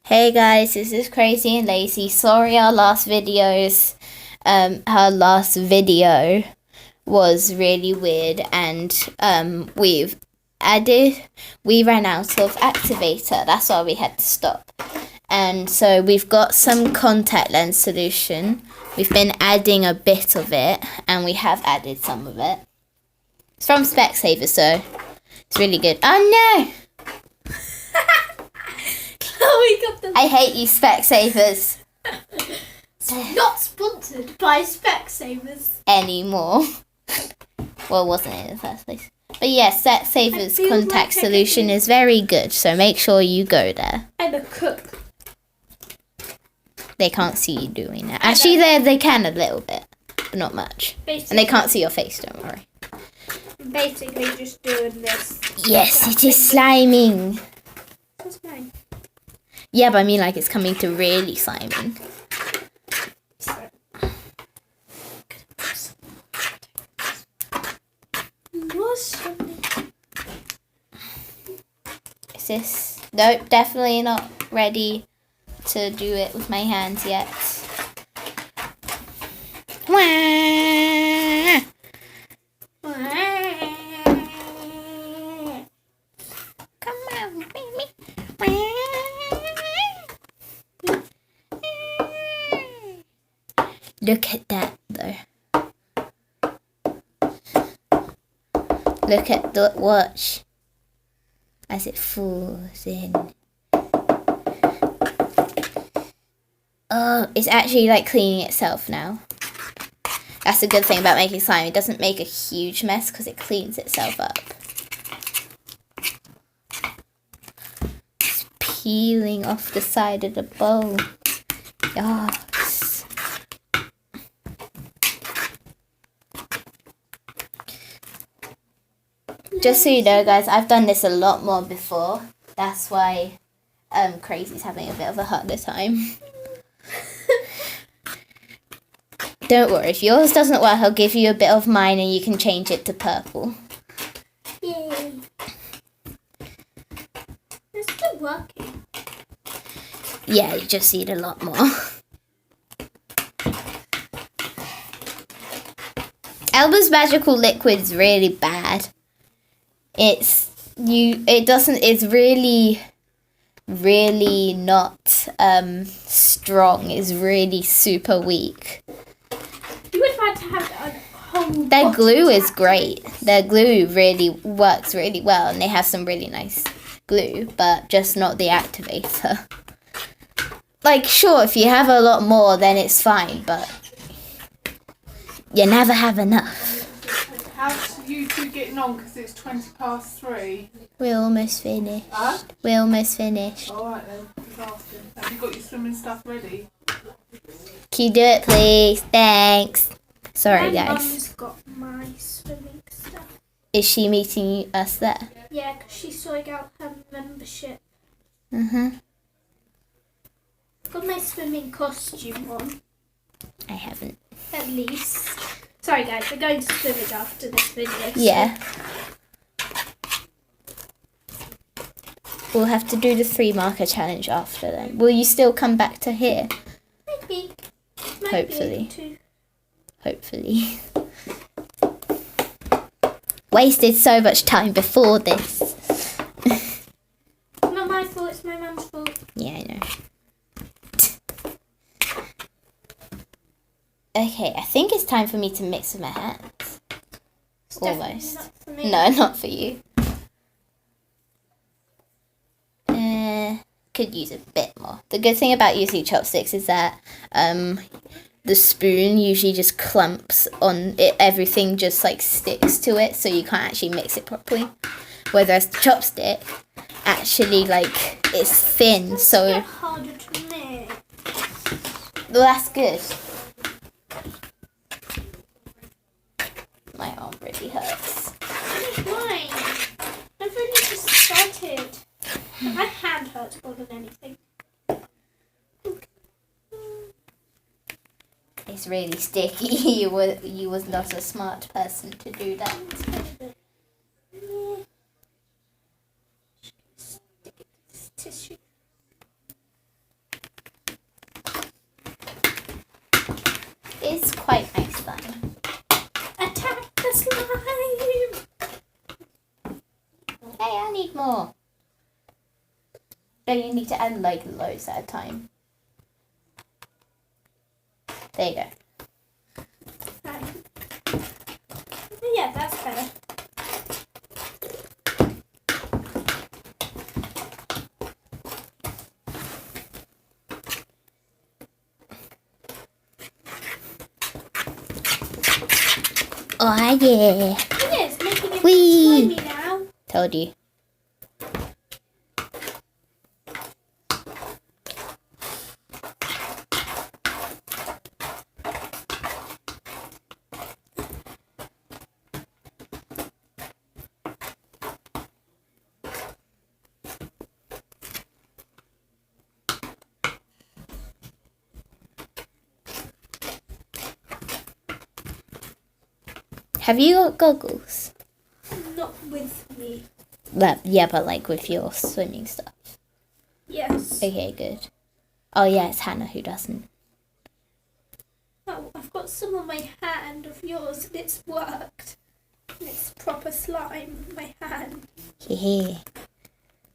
Hey guys, this is Crazy and Lazy. Sorry our last video was really weird and we ran out of activator. That's why we had to stop. And so we've got some contact lens solution. We've been adding a bit of it and we have added some of it. It's from Specsavers, so it's really good. Oh no! I hate you, Specsavers. Not sponsored by Specsavers anymore. Well, wasn't it in the first place? But yes, Specsavers contact solution is very good, so make sure you go there. I'm a cook. They can't see you doing that. Actually, they can a little bit, but not much. Basically, and they can't see your face, don't worry. Basically, just doing this. Yes, it is sliming. What's mine? Yeah, but I mean, like, it's coming to really sliming. Is this... Nope, definitely not ready to do it with my hands yet. Wah! Come on, baby. Look at that, though. Look at the watch as it falls in. Oh, it's actually like cleaning itself now. That's a good thing about making slime. It doesn't make a huge mess because it cleans itself up. It's peeling off the side of the bowl. Yes. Just so you know, guys, I've done this a lot more before. That's why Crazy's having a bit of a harder time. Don't worry, if yours doesn't work, I'll give you a bit of mine and you can change it to purple. Yay. It's still working. Yeah, you just need a lot more. Elba's magical liquid's really bad. It's really not strong. It's really super weak. You would have to have a whole... Their glue is great. Their glue really works really well and they have some really nice glue, but just not the activator. Like, sure, if you have a lot more then it's fine, but you never have enough. How's you two getting on? Because it's 3:20. We're almost finished. Huh? We're almost finished. Alright then, just asking. Have you got your swimming stuff ready? Can you do it, please? Thanks. Sorry, My guys. mum's got my swimming stuff. Is she meeting us there? Yeah, because she's sorting out her membership. Got my swimming costume on, I haven't. at least. Sorry guys, we're going to swimming after this video. So. Yeah. We'll have to do the 3 marker challenge after then. Will you still come back to here? Maybe. Hopefully. Maybe Hopefully. Wasted so much time before this. Not my fault, it's my mum's fault. Yeah, I know. Okay, I think it's time for me to mix with my hands. It's Almost. definitely not for me. No, not for you. Could use a bit more. The good thing about using chopsticks is that the spoon usually just clumps on it. Everything just like sticks to it, so you can't actually mix it properly. Whereas the chopstick actually like it's thin, so It's harder to mix. well, that's good. My arm really hurts. Why? I've only just started. My hand hurts more than anything. It's really sticky. you was not a smart person to do that. Yeah. Tissue. is quite nice slime. Attack the slime! Hey, I need more. So you need to add like loads at a time. There you go. Right. Yeah, that's better. Oh yeah. It is making it Whee! slimy now. Told you. Have you got goggles? Not with me. Yeah, but like with your swimming stuff. Yes. Okay, good. Oh yeah, it's Hannah who doesn't. Oh, I've got some on my hand of yours and it's worked. And it's proper slime on my hand. Hehe.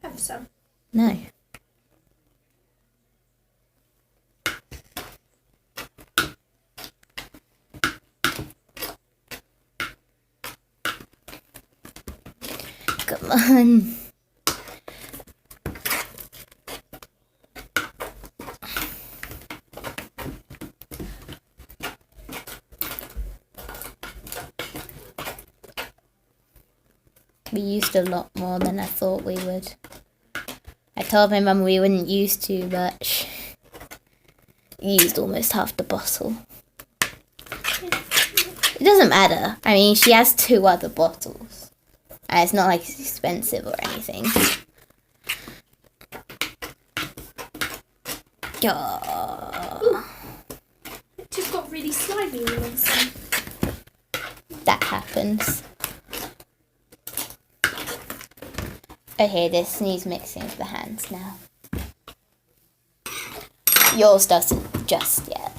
Have some. No. Come on. We used a lot more than I thought we would. I told my mum we wouldn't use too much. Used almost half the bottle. It doesn't matter. I mean, she has 2 other bottles. And it's not like it's expensive or anything. Oh, It just got really slimy all of a sudden. that happens. Okay, this needs mixing with the hands now. Yours doesn't just yet.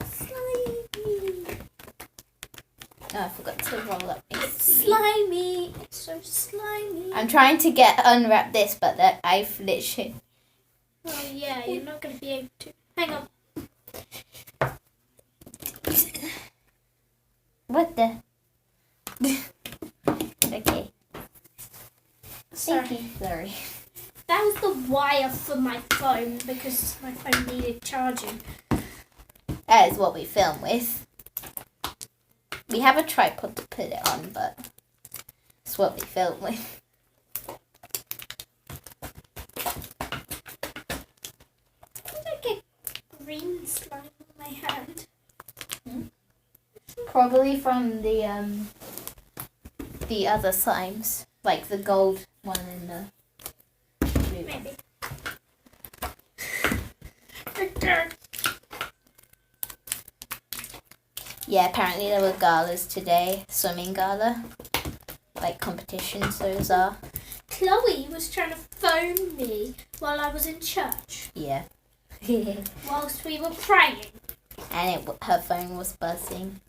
Slimy. Oh, I forgot to roll up my It's sleeve. slimy. It's so slimy. I'm trying to unwrap this, but that I've literally. Oh yeah, you're not going to be able to. Hang on. What the? Okay. Sorry. Thank you. Sorry. That was the wire for my phone because my phone needed charging. That is what we film with. We have a tripod to put it on, but it's what we film with. Did I get green slime on my hand? Probably from the other slimes, like the gold one and the blue one. Maybe. Yeah, apparently there were galas today, swimming gala, like competitions. Those are. Chloe was trying to phone me while I was in church, Yeah. And whilst we were praying. her phone was buzzing.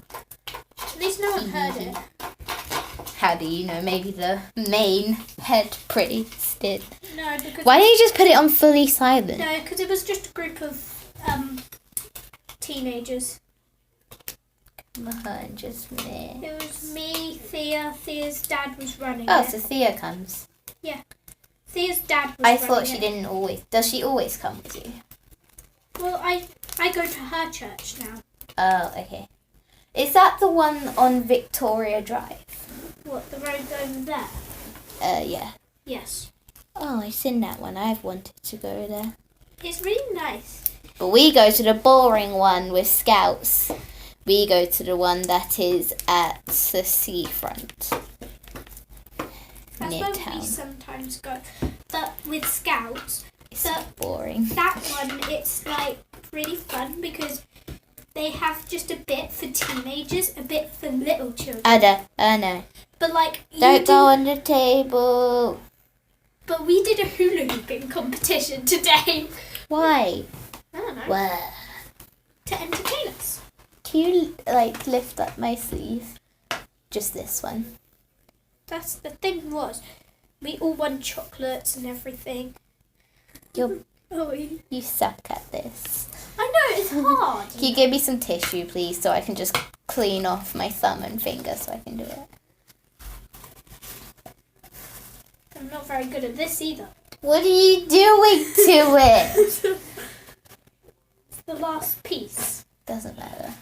At least no one heard it. How do you know? Maybe the main head priest did. No, because Why don't you just put it on fully silent? no, because it was just a group of teenagers. Come on, just me. It was me, Thea. Thea's dad was running Oh, it. so Thea comes. Thea's dad was I running thought she it. didn't always. Does she always come with you? Well, I go to her church now. Oh, okay. Is that the one on Victoria Drive? What, the road over there? Yeah. Yes. Oh, I've seen that one. I've wanted to go there. It's really nice. But we go to the boring one with scouts. We go to the one that is at the seafront. That's Near where town. we sometimes go. But with scouts, It's so boring. that one, it's like really fun because they have just a bit for teenagers, a bit for little children. No. But like, Don't go on the table. But we did a hula hooping competition today. Why? I don't know. Well, To entertain us. can you like lift up my sleeve? Just this one. That's the thing was, we all won chocolates and everything. You Oh, you suck at this. I know it's hard. Can you give me some tissue, please, so I can just clean off my thumb and finger so I can do it? I'm not very good at this either. What are you doing to it? It's the last piece. Doesn't matter.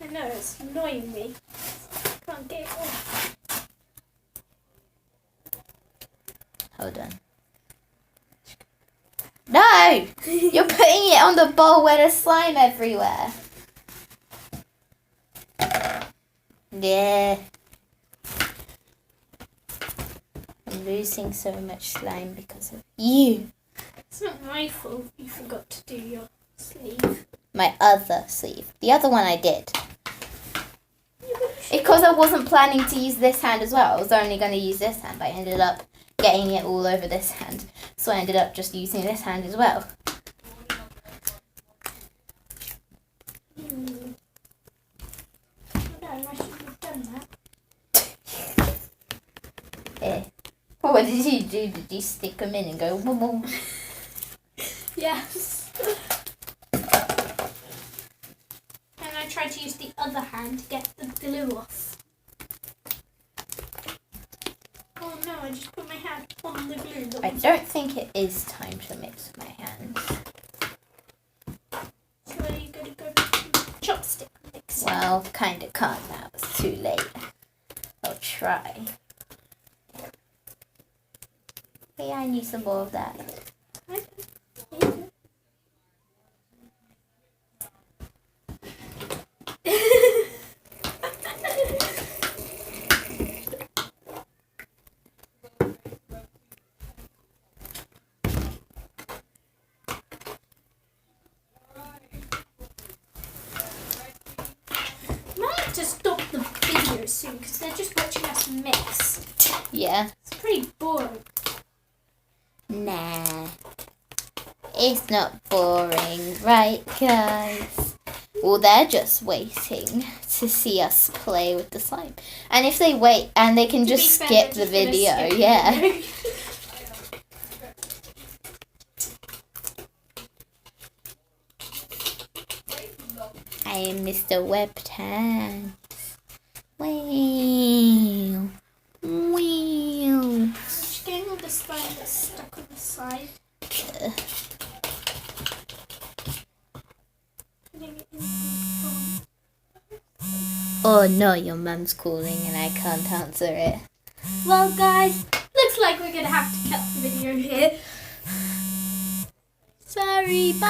I know, it's annoying me. Can't get it off. Hold on. No! You're putting it on the bowl where there's slime everywhere. Yeah. I'm losing so much slime because of you. It's not my fault you forgot to do your sleeve. My other sleeve. The other one I did. Because I wasn't planning to use this hand as well. I was only going to use this hand, but I ended up getting it all over this hand. So I ended up just using this hand as well. I should have done that. Eh. What did you do? Did you stick them in and go boom boom? Yes. And I tried to use the other hand to get the glue off. Oh no, I just put my hand on the glue. I don't think it is time to mix my hands. So are you going to go to the chopstick mix? Well, kinda can't now. It's too late. I'll try. Hey, I need some more of that. Might have to stop the video soon because they're just watching us mix. Yeah. It's pretty boring. Nah. It's not boring, right, guys? Well, they're just waiting to see us play with the slime. And if they wait, and they can To just be fair, skip they're the just gonna video, skip the yeah. video. I am Mr. Webtan. Wow. Wow. Just getting all the slime that's stuck on the side. Putting it in the bowl. Oh no, your mum's calling and I can't answer it. Well, guys, looks like we're gonna have to cut the video here. Sorry, bye.